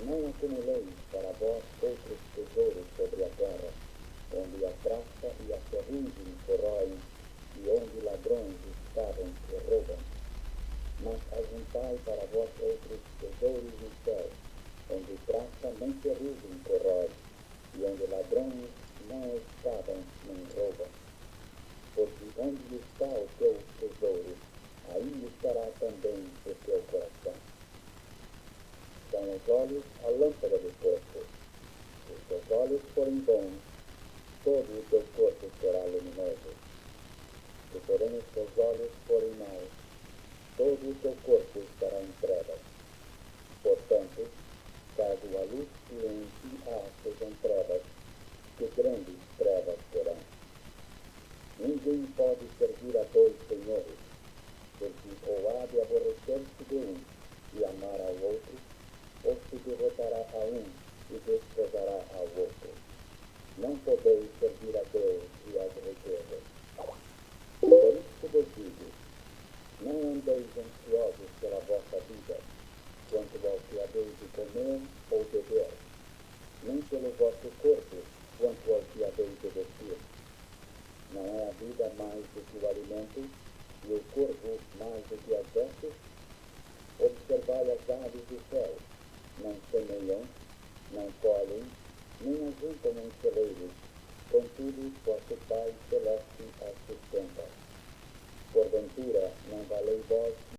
Não acumuleis para vós outros tesouros sobre a terra, onde a traça e a ferrugem corroem, e onde ladrões escavam e roubam. Mas ajuntai para vós outros tesouros no céu, onde traça nem ferrugem corrói, e onde ladrões não escavam nem roubam. Porque onde está o teu tesouro, aí estará também o teu coração. São os olhos a lâmpada do corpo. Se os teus olhos forem bons, todo o teu corpo será luminoso. Se porém os teus olhos forem maus, todo o teu corpo estará em trevas. Portanto, caso a luz que em ti há sejam trevas, que grandes trevas serão. Ninguém pode servir a dois senhores, porque ou há de aborrecer-se de um e amar ao outro, ou se derrotará a um e desprezará ao outro. Não podeis servir a Deus e às riquezas. Por isso vos digo, não andeis ansiosos pela vossa vida, quanto ao que haveis de comer ou beber, nem pelo vosso corpo, quanto ao que haveis de vestir. Não é a vida mais do que o alimento, e o corpo mais do que as vestes? Observai as aves do céu, não semeiam, não colhem, nem ajuntam em celeiros, contudo vosso Pai Celeste as sustenta. Porventura, não valeis vós